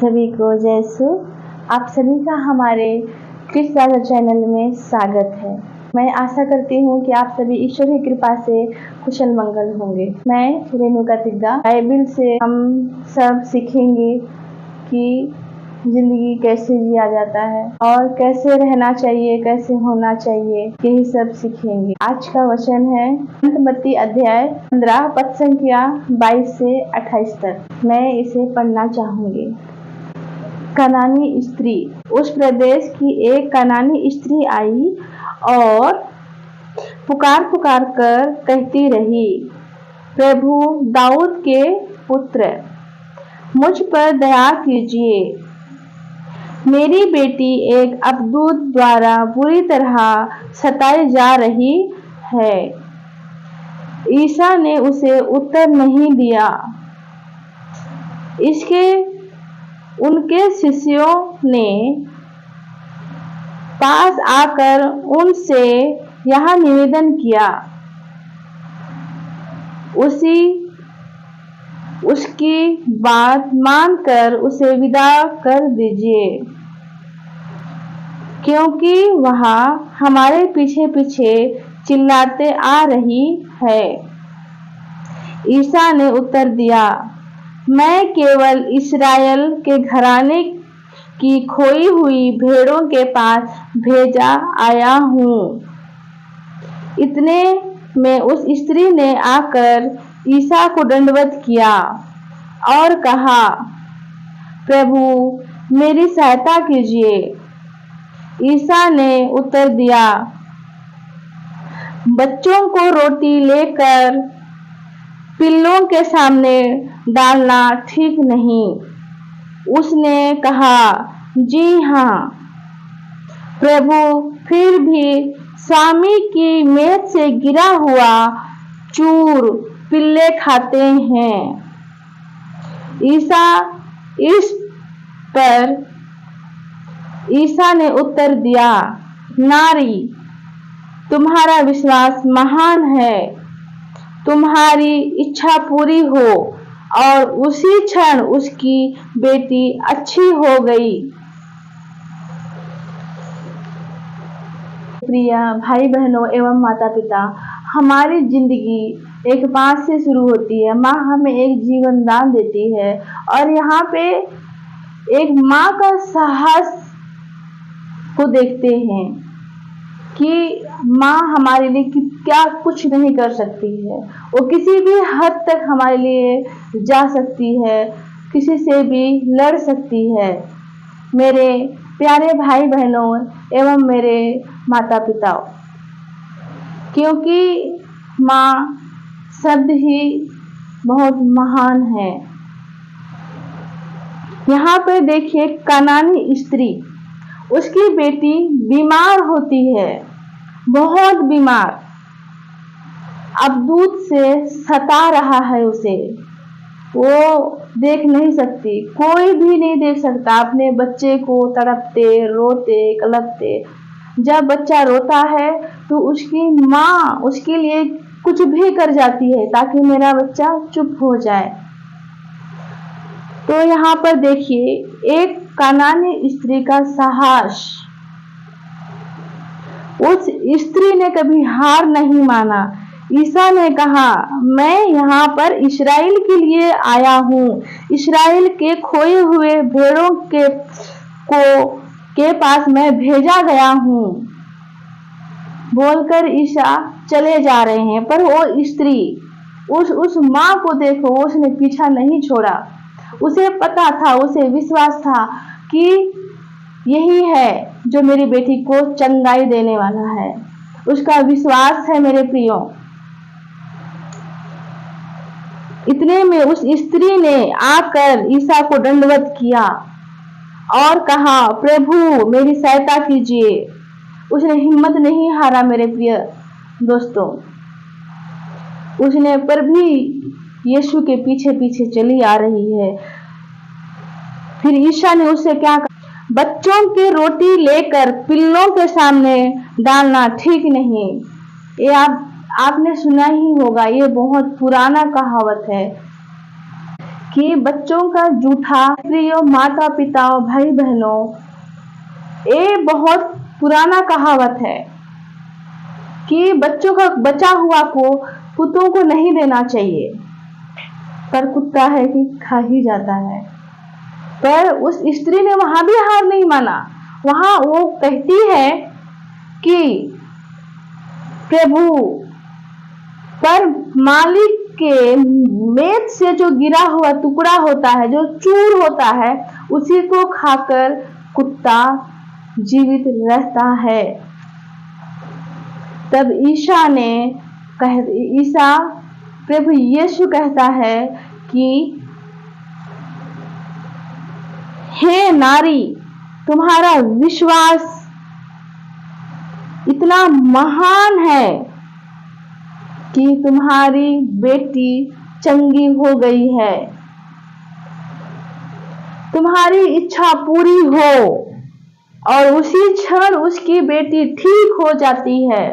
सभी को जय सु। आप सभी का हमारे क्रिस राजा चैनल में स्वागत है। मैं आशा करती हूँ कि आप सभी ईश्वर की कृपा से कुशल मंगल होंगे। मैं रेणुका तिग्गा। बाइबल से हम सब सीखेंगे कि जिंदगी कैसे जिया जाता है और कैसे रहना चाहिए, कैसे होना चाहिए, यही सब सीखेंगे। आज का वचन है मत्ती अध्याय 15 पद संख्या 22 से 28 तक। मैं इसे पढ़ना चाहूंगी। कनानी स्त्री। उस प्रदेश की एक कनानी स्त्री आई और पुकार पुकार कर कहती रही, प्रभु दाऊद के पुत्र, मुझ पर दया कीजिए। मेरी बेटी एक अपदूत द्वारा बुरी तरह सताई जा रही है। ईसा ने उसे उत्तर नहीं दिया। उनके शिष्यों ने पास आकर उनसे यह निवेदन किया, उसकी बात मानकर उसे विदा कर दीजिए, क्योंकि वह हमारे पीछे पीछे चिल्लाते आ रही है। ईसा ने उत्तर दिया, मैं केवल इस्राएल के घराने की खोई हुई भेड़ों के पास भेजा आया हूँ। इतने में उस स्त्री ने आकर ईसा को दंडवत किया और कहा, प्रभु मेरी सहायता कीजिए। ईसा ने उत्तर दिया, बच्चों को रोटी लेकर पिल्लों के सामने डालना ठीक नहीं। उसने कहा, जी हाँ प्रभु, फिर भी स्वामी की मेज से गिरा हुआ चूर पिल्ले खाते हैं। ईसा ने उत्तर दिया, नारी, तुम्हारा विश्वास महान है, तुम्हारी इच्छा पूरी हो। और उसी क्षण उसकी बेटी अच्छी हो गई। प्रिय भाई बहनों एवं माता पिता, हमारी जिंदगी एक माँ से शुरू होती है। माँ हमें एक जीवन दान देती है और यहाँ पे एक माँ का साहस को देखते हैं कि माँ हमारे लिए क्या कुछ नहीं कर सकती है। वो किसी भी हद तक हमारे लिए जा सकती है, किसी से भी लड़ सकती है। मेरे प्यारे भाई बहनों एवं मेरे माता पिता, क्योंकि माँ शब्द ही बहुत महान है। यहाँ पे देखिए, कनानी स्त्री, उसकी बेटी बीमार होती है, बहुत बीमार, अपदूत से सता रहा है उसे। वो देख नहीं सकती, कोई भी नहीं देख सकता अपने बच्चे को तड़पते, रोते, कलपते। जब बच्चा रोता है तो उसकी माँ उसके लिए कुछ भी कर जाती है ताकि मेरा बच्चा चुप हो जाए। तो यहाँ पर देखिए, एक कनानी स्त्री का साहस। उस स्त्री ने कभी हार नहीं माना। ईसा ने कहा, मैं यहाँ पर इस्राएल के लिए आया हूँ, इस्राएल के खोए हुए भेड़ों के पास मैं भेजा गया हूँ। बोलकर ईसा चले जा रहे हैं, पर वो स्त्री, उस माँ को देखो, उसने पीछा नहीं छोड़ा। उसे पता था, उसे विश्वास था कि यही है जो मेरी बेटी को चंगाई देने वाला है। उसका विश्वास है मेरे प्रियो। इतने में उस स्त्री ने आकर ईसा को दंडवत किया और कहा, प्रभु मेरी सहायता कीजिए। उसने हिम्मत नहीं हारा मेरे प्रिय दोस्तों। उसने पर भी यीशु के पीछे पीछे चली आ रही है। फिर ईसा ने उससे क्या कहा, बच्चों की रोटी लेकर पिल्लों के सामने डालना ठीक नहीं। ये आपने सुना ही होगा, ये बहुत पुराना कहावत है। कि बच्चों का जूठा प्रिय माता पिता भाई बहनों, ये बहुत पुराना कहावत है कि बच्चों का बचा हुआ को कुत्तों को नहीं देना चाहिए, पर कुत्ता है कि खा ही जाता है। पर उस स्त्री ने वहां भी हार नहीं माना। वहां वो कहती है कि प्रभु, पर मालिक के मेज से जो गिरा हुआ टुकड़ा होता है, जो चूर होता है, उसी को खाकर कुत्ता जीवित रहता है। तब ईसा प्रभु यीशु कहता है कि हे नारी, तुम्हारा विश्वास इतना महान है कि तुम्हारी बेटी चंगी हो गई है। तुम्हारी इच्छा पूरी हो, और उसी क्षण उसकी बेटी ठीक हो जाती है।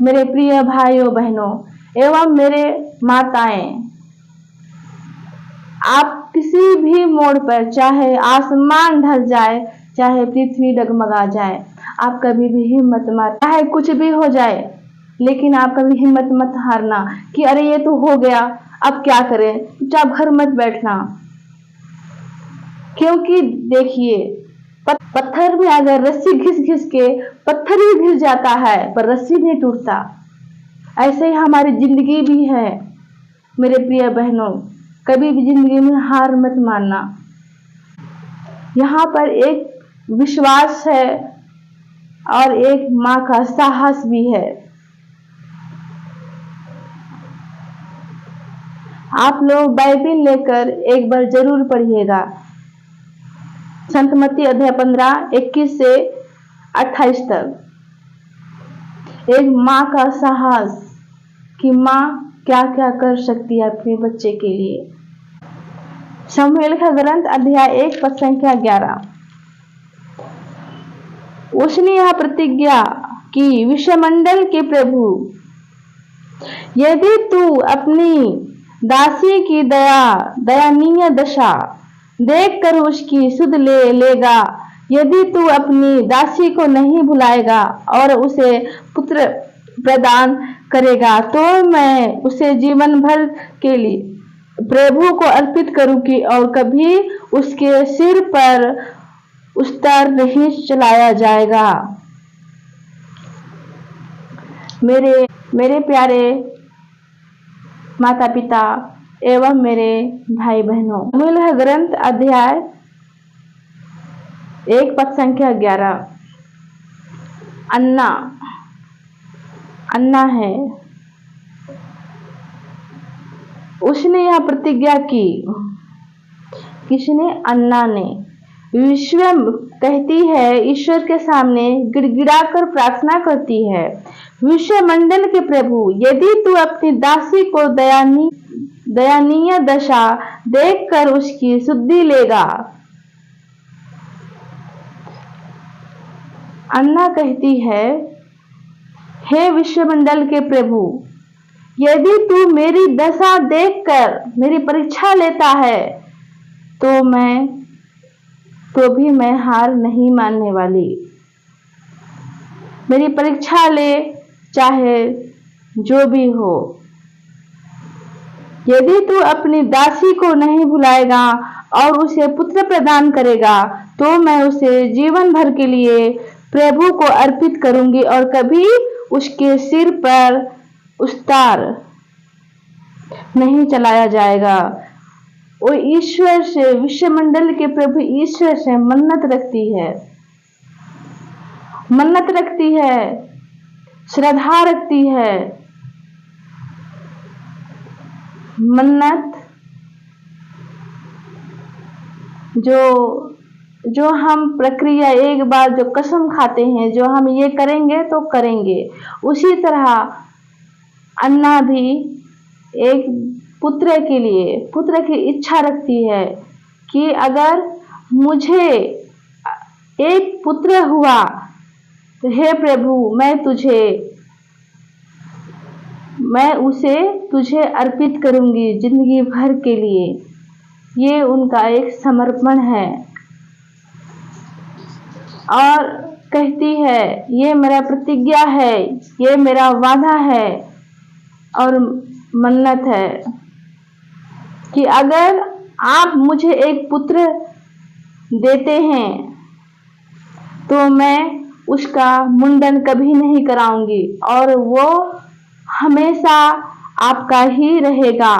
मेरे प्रिय भाइयों बहनों एवं मेरे माताएं, आप किसी भी मोड़ पर, चाहे आसमान ढल जाए, चाहे पृथ्वी डगमगा जाए, आप कभी भी हिम्मत मत, चाहे कुछ भी हो जाए, लेकिन आप कभी हिम्मत मत हारना कि अरे ये तो हो गया, अब क्या करें। चुपचाप घर मत बैठना, क्योंकि देखिए पत्थर में अगर रस्सी घिस घिस के पत्थर ही घिस जाता है, पर रस्सी नहीं टूटता। ऐसे ही हमारी जिंदगी भी है। मेरे प्रिय बहनों, कभी भी जिंदगी में हार मत मानना। यहाँ पर एक विश्वास है और एक माँ का साहस भी है। आप लोग बाइबिल लेकर एक बार जरूर पढ़िएगा। संत मत्ती अध्याय 15 21 से 28 तक। एक माँ का साहस कि माँ क्या क्या कर सकती है अपने बच्चे के लिए। शमूएल का ग्रंथ अध्याय 1 पद संख्या 11। उसने यह प्रतिज्ञा की, विश्वमंडल के प्रभु, यदि तू अपनी दासी की दयनीय दशा देखकर उसकी सुध लेगा, यदि तू अपनी दासी को नहीं भुलाएगा और उसे पुत्र प्रदान करेगा, तो मैं उसे जीवन भर के लिए प्रभु को अर्पित करूंगी और कभी उसके सिर पर उस्तार नहीं चलाया जाएगा। मेरे प्यारे माता पिता एवं मेरे भाई बहनों, शमूएल ग्रंथ अध्याय 1 पद संख्या 11। अन्ना है। उसने यह प्रतिज्ञा की, किसने? अन्ना ने। विश्व कहती है, ईश्वर के सामने गिड़गिड़ाकर प्रार्थना करती है, विश्वमंडल के प्रभु, यदि तू अपनी दासी को दयनीय दशा देखकर उसकी सुधि लेगा। अन्ना कहती है, हे विश्वमंडल के प्रभु, यदि तू मेरी दशा देखकर मेरी परीक्षा लेता है, तो भी मैं हार नहीं मानने वाली। मेरी परीक्षा ले, चाहे जो भी हो। यदि तू अपनी दासी को नहीं भुलाएगा और उसे पुत्र प्रदान करेगा, तो मैं उसे जीवन भर के लिए प्रभु को अर्पित करूंगी और कभी उसके सिर पर उस्तार नहीं चलाया जाएगा। वो ईश्वर से, विश्वमंडल के प्रभु ईश्वर से मन्नत रखती है, श्रद्धा रखती है। मन्नत जो हम प्रक्रिया, एक बार जो कसम खाते हैं, जो हम ये करेंगे तो करेंगे, उसी तरह अन्ना भी एक पुत्र के लिए, पुत्र की इच्छा रखती है कि अगर मुझे एक पुत्र हुआ तो हे प्रभु, मैं तुझे मैं उसे तुझे अर्पित करूंगी जिंदगी भर के लिए। ये उनका एक समर्पण है। और कहती है, ये मेरा प्रतिज्ञा है, ये मेरा वादा है और मन्नत है कि अगर आप मुझे एक पुत्र देते हैं तो मैं उसका मुंडन कभी नहीं कराऊंगी और वो हमेशा आपका ही रहेगा।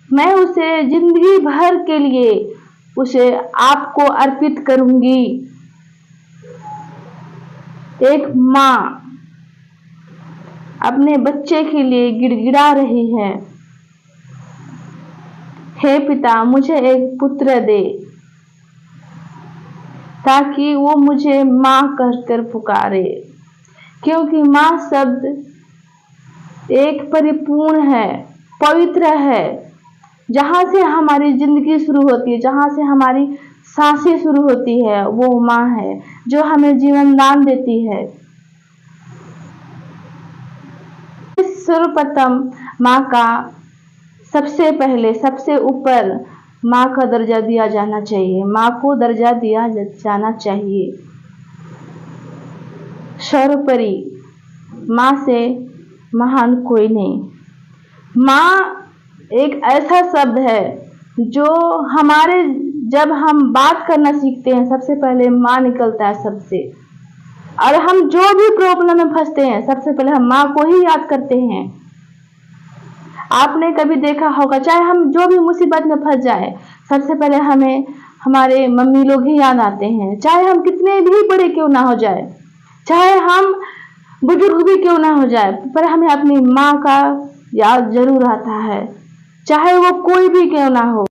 मैं उसे जिंदगी भर के लिए उसे आपको अर्पित करूंगी। एक माँ अपने बच्चे के लिए गिड़गिड़ा रही है, हे पिता मुझे एक पुत्र दे, ताकि वो मुझे माँ कहकर पुकारे। क्योंकि माँ शब्द एक परिपूर्ण है, पवित्र है, जहाँ से हमारी जिंदगी शुरू होती है, जहाँ से हमारी सांसें शुरू होती है, वो माँ है जो हमें जीवन दान देती है। सर्वप्रथम माँ का सबसे पहले सबसे ऊपर माँ का दर्जा दिया जाना चाहिए, माँ को दर्जा दिया जाना चाहिए। सर्वोपरि माँ से महान कोई नहीं। माँ एक ऐसा शब्द है जो हमारे जब हम बात करना सीखते हैं सबसे पहले माँ निकलता है सबसे। और हम जो भी प्रॉब्लम में फंसते हैं सबसे पहले हम माँ को ही याद करते हैं। आपने कभी देखा होगा, चाहे हम जो भी मुसीबत में फंस जाए सबसे पहले हमें हमारे मम्मी लोग ही याद आते हैं। चाहे हम कितने भी बड़े क्यों ना हो जाए, चाहे हम बुजुर्ग भी क्यों ना हो जाए, पर हमें अपनी माँ का याद जरूर आता है, चाहे वो कोई भी क्यों ना हो।